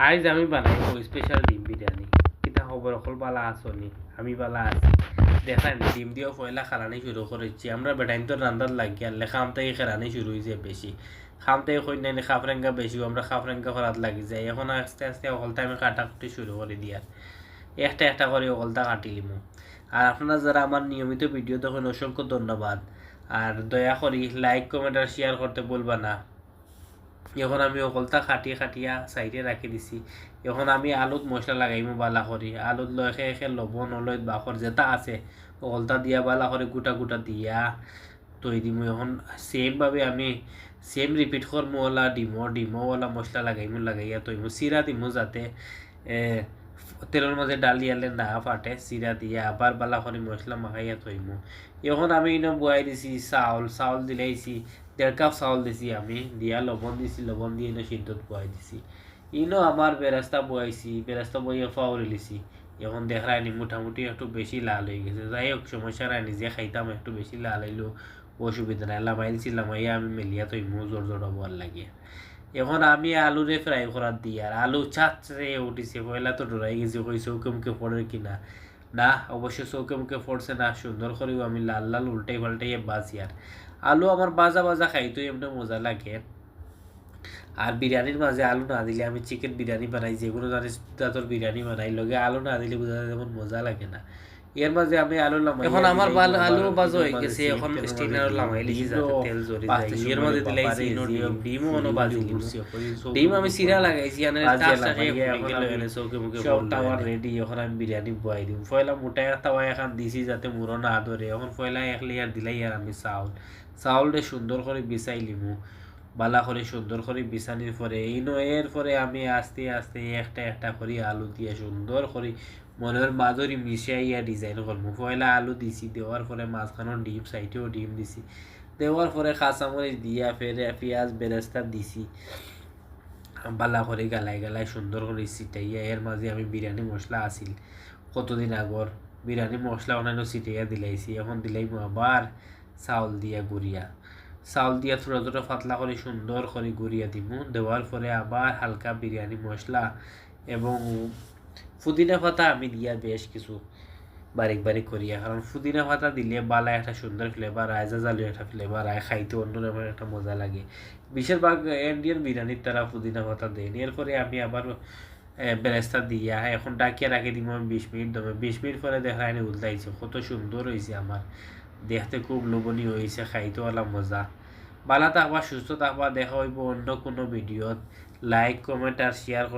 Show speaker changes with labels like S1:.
S1: আজ আমি বানাইব স্পেশাল ডিম বিরিয়ানি। কিতা খবর অকল বালা আসনি? আমি বালা আছি। দেখাই ডিম দিয়েও পয়লা খারানি শুরু করেছি। আমরা বেটাইন তো রান্দার লাগিয়া খাম থেকে খেরানি শুরু হয়েছে বেশি। খাম থেকে কই নাই খাফরেঙ্গা বেশি, আমরা খাফরেঙ্গা করাত লাগি যাই। এখন আস্তে আস্তে অকলটা আমি কাটাকুটি শুরু করে দিয়ার। একটা একটা করে অকলটা কাটি লিমু। আর আপনারা যারা আমার নিয়মিত ভিডিও দেখেন অসংখ্য ধন্যবাদ। আর দয়া করি লাইক কমেন্ট আর শেয়ার করতে বলবা না। এখন আমি অকলতা খাটিয়া সাইডে রাখি দিছি। এখন আমি আলুত মশলা লাগাইমু বালা করি। আলুত লয় একে লবণ অলয় বাখর যেটা আছে অকলতা দিয়া বালা করে গুটা গুটা দিয়া তৈ দিমু। এখন সেমভাবে আমি সেম রিপিট করমু, ওলা ডিমওয়ালা মশলা লাগাইয়া তৈমু। চিরা দিমু যাতে তেলের মাঝে ডালিয়ালে না ফাটে। চিরা দিয়া আবার বালা করে মশলা মাখাইয়া থইমু। এখন আমি বয়াই দিছি চাউল দিলাইছি। 1.5 কাপ চাউল দিছি আমি, দিয়া লবণ দিছি, লবণ দিয়ে সিদ্ধত বয়াই দিছি। আমার বেরাস্তা বয়াইছি, বেরাস্তা বইয়া ফাউরি লিছি। এখন দেখায়নি মোটামুটি একটু বেশি লাল হয়ে গেছে। যাই হোক সমস্যা নাই, নিজে খাইতাম, একটু বেশি লাল হইলেও অসুবিধা নাই। লামাইয়া আমি মেলিয়া থইমু জোর হবার লাগিয়া। এখন আমি আলুরে ফ্রাই করার দিই, আর আলু চাচ্ছে উঠিছে। পয়লা তো ডরাই গেছি, কই চৌকে মুখে পড়ে কিনা। না, অবশ্য চৌকে মুখে পড়ছে না। সুন্দর করেও আমি লাল লাল উল্টাই পাল্টাইয়ে বাজি। আর আলু আমার বাজা খাইতো এমনি মজা লাগে। আর বিরিয়ানির মাঝে আলু না দিলে, আমি চিকেন বিরিয়ানি বানাই, যেগুলো জানিস জাতর বিরিয়ানি বানাই, লগে আলু না দিলে বোঝা যায় যেমন মজা লাগে না। এর মাঝে আমি আলু লামাই, এখন আমার আলু বাজা হয়ে গেছে। এখন স্টিনার লামাই লিছি যাতে তেল জড়ি যায়। এর মাঝে দিলাইছি ডিমও অনো বাজি লিছি। ডিম আমি সিরা লাগাইছি, আনে তাসটা খেয়ে গেলে চৌকে মুখে সব তাওয়ার রেডি। এখন আমি বিরিয়ানি বয়াই দিম। ফয়লা মোটা তাওয়া এখন দিছি যাতে মুরো না ধরে। এখন ফয়লা এক লেয়ার দিলাই, আর আমি চাউলটা সুন্দর করে বিছাই লিমু। বালা করে সুন্দর করে বিছানির পরে এর পরে আমি আস্তে আস্তে একটা একটা করে আলু দিয়ে সুন্দর করে মনের মাঝরি মিশাইয়া ডিজাইন করবো। পয়লা আলু দিছি, দেওয়ার পরে মাঝখানোর ডিম, সাইডেও ডিম দিছি। দেওয়ার পরে কাঁচামরিচ দিয়া ফেরে পেঁয়াজ বেরেস্তা দিছি। বালা করে গালাই সুন্দর করে ছিটাইয়া এর মাঝে আমি বিরিয়ানি মশলা আসিল কতদিন আগর বিরিয়ানি মশলা অন্যান্য ছিটাইয়া দিলাইছি। এখন দিলাইমু আবার চাউল দিয়া ছোটো পাতলা করে সুন্দর করে গুড়িয়া দিমু। দেওয়ার পরে আবার হালকা বিরিয়ানি মশলা এবং পুদিনা পাতা আমি দিয়া বেশ কিছু বারিক করিয়া, কারণ পুদিনা পাতা দিলে বালা একটা সুন্দর ফ্লেভার আয়, জালি একটা ফ্লেভার আয়, খাইতে অন্যরকম একটা মজা লাগে। বেশিরভাগ ইন্ডিয়ান বিরিয়ানির তারা পুদিনা পাতা দেন। এরপরে আমি আবার বেরেস্তা দিয়া এখন ডাকিয়া রাখি দিব আমি 20 মিনিট দমে। 20 মিনিট পরে দেখা এনে উল্টাইছে, কত সুন্দর হয়েছে। আমার দেখতে খুব লোভনীয় হয়েছে, খাইতে ওলা মজা। ভালো থাকবা, সুস্থ থাকবা। দেখা হইব অন্য কোনো ভিডিওত। লাইক কমেন্ট আর শেয়ার